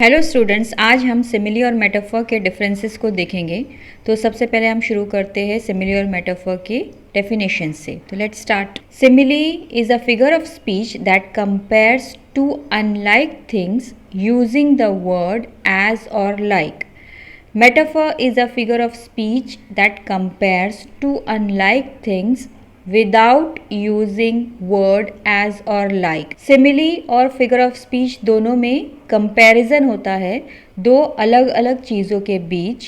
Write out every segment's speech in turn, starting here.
Hello students, आज हम simile और मेटाफर के डिफरेंसेस को देखेंगे। तो सबसे पहले हम शुरू करते हैं सिमिली और मेटाफर की डेफिनेशन से। तो let's start. Simile is a figure of speech that compares two unlike things using the word as or like. Metaphor is a figure of speech that compares two unlike things without using word as or like. Simile और figure of speech दोनों में comparison होता है दो अलग अलग चीज़ों के बीच,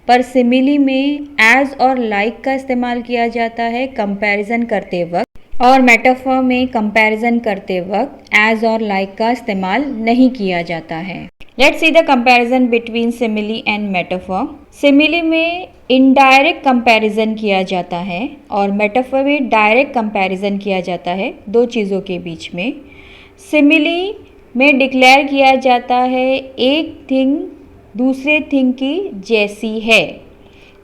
पर simile में as और like का इस्तेमाल किया जाता है comparison करते वक्त, और मेटाफर में कंपैरिजन करते वक्त as और like का इस्तेमाल नहीं किया जाता है। Let's see the comparison between simile and metaphor. Simile में indirect comparison किया जाता है और metaphor में direct comparison किया जाता है दो चीज़ों के बीच में। Simile में declare किया जाता है एक thing दूसरे thing की जैसी है,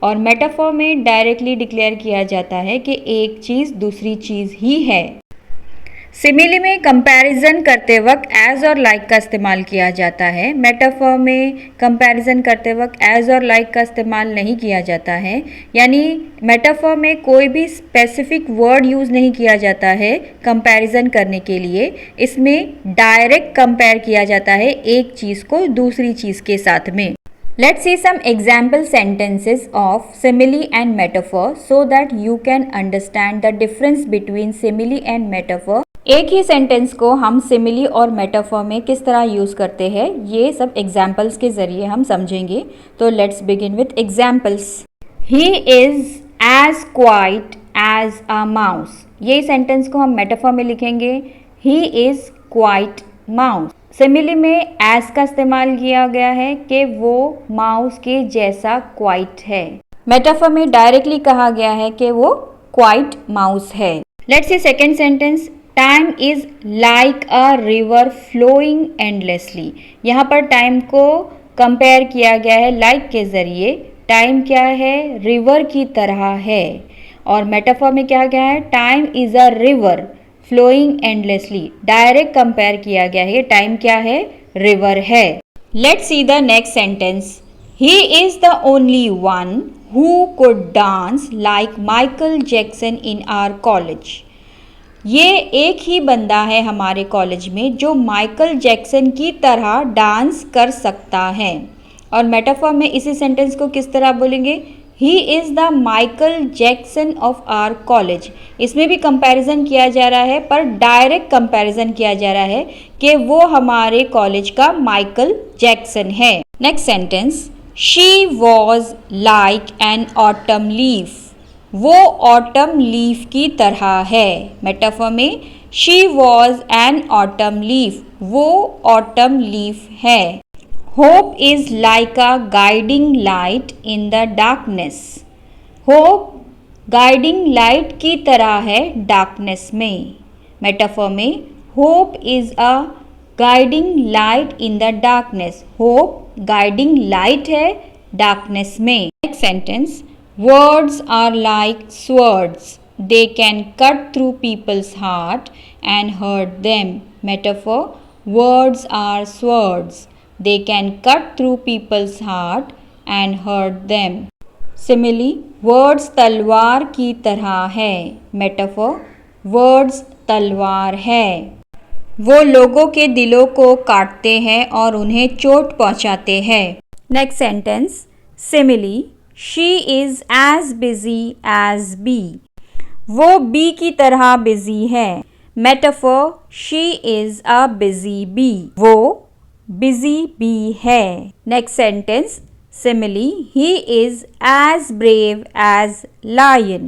और metaphor में directly declare किया जाता है कि एक चीज़ दूसरी चीज़ ही है। सिमिली में कंपैरिजन करते वक्त एज और लाइक का इस्तेमाल किया जाता है। मेटाफर में कंपैरिजन करते वक्त एज और लाइक का इस्तेमाल नहीं किया जाता है, यानी मेटाफर में कोई भी स्पेसिफिक वर्ड यूज़ नहीं किया जाता है कंपैरिजन करने के लिए। इसमें डायरेक्ट कंपेयर किया जाता है एक चीज़ को दूसरी चीज़ के साथ में। Let's see some example sentences of simile and metaphor so that you can understand the difference between simile and metaphor. एक ही सेंटेंस को हम सिमिली और मेटाफर में किस तरह यूज़ करते हैं, ये सब एग्जाम्पल्स के ज़रिए हम समझेंगे। तो let's begin with examples. He is as quiet as a mouse. ये सेंटेंस को हम मेटाफर में लिखेंगे, he is quiet mouse. Simile में एज का इस्तेमाल किया गया है कि वो माउस के जैसा क्वाइट है। मेटाफर में डायरेक्टली कहा गया है कि वो क्वाइट माउस है। Let's see second sentence. Time is like a river flowing endlessly. यहाँ पर टाइम को कंपेयर किया गया है लाइक के ज़रिए। टाइम क्या है? रिवर की तरह है। और मेटाफर में क्या गया है? Time is a river flowing endlessly. Direct compare किया गया है, टाइम क्या है? रिवर है। Let's see the next sentence. He is the only one who could dance like Michael Jackson in our college. ये एक ही बंदा है हमारे कॉलेज में जो माइकल जैक्सन की तरह डांस कर सकता है। और मेटाफर में इसी सेंटेंस को किस तरह बोलेंगे? He is the Michael Jackson of our college. इसमें भी कंपैरिजन किया जा रहा है, पर डायरेक्ट कंपैरिजन किया जा रहा है कि वो हमारे कॉलेज का माइकल जैक्सन है। Next sentence. She was like an autumn leaf. वो ऑटम लीफ की तरह है। मेटाफर में she was an autumn leaf, वो ऑटम लीफ है। Hope is like a guiding light in the darkness. Hope guiding light की तरह है डार्कनेस में। मेटाफर में hope is a guiding light in the darkness. Hope guiding light है darkness में। Next sentence. Words are like swords. They can cut through people's heart and hurt them. Metaphor. Words are swords. They can cut through people's heart and hurt them. Simile. Words तलवार की तरह है। Metaphor. Words तलवार है, वो लोगों के दिलों को काटते हैं और उन्हें चोट पहुंचाते हैं। Next sentence. Simile. She is as busy as bee. वो bee की तरह busy है। Metaphor. She is a busy bee. वो busy bee है। Next sentence. Simile. He is as brave as lion.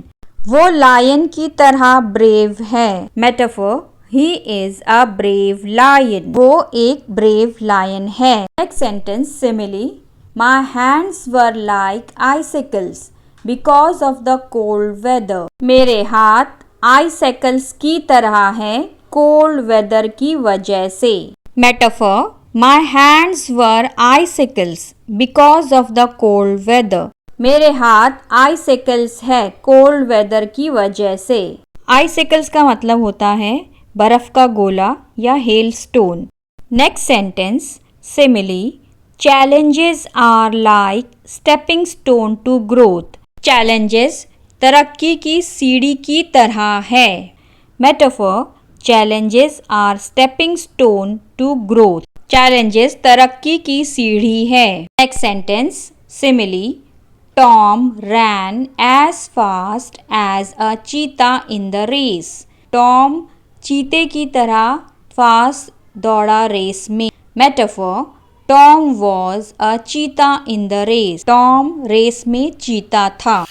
वो lion की तरह brave है। Metaphor. He is a brave lion. वो एक brave lion है। Next sentence. Simile. My hands were like icicles because of the cold weather. मेरे हाथ icicles की तरह हैं cold weather की वजह से। Metaphor. My hands were icicles because of the cold weather. मेरे हाथ icicles है cold weather की वजह से। icicles का मतलब होता है बर्फ का गोला या hailstone. Next sentence. Simile. Challenges are like stepping stone to growth. Challenges तरक्की की सीढ़ी की तरह है. Metaphor Challenges are stepping stone to growth. Challenges तरक्की की सीढ़ी है. Next sentence Simile Tom ran as fast as a cheetah in the race. Tom चीते की तरह फास्ट दौड़ा रेस में. Metaphor Tom was a cheetah in the race. Tom race में चीता था.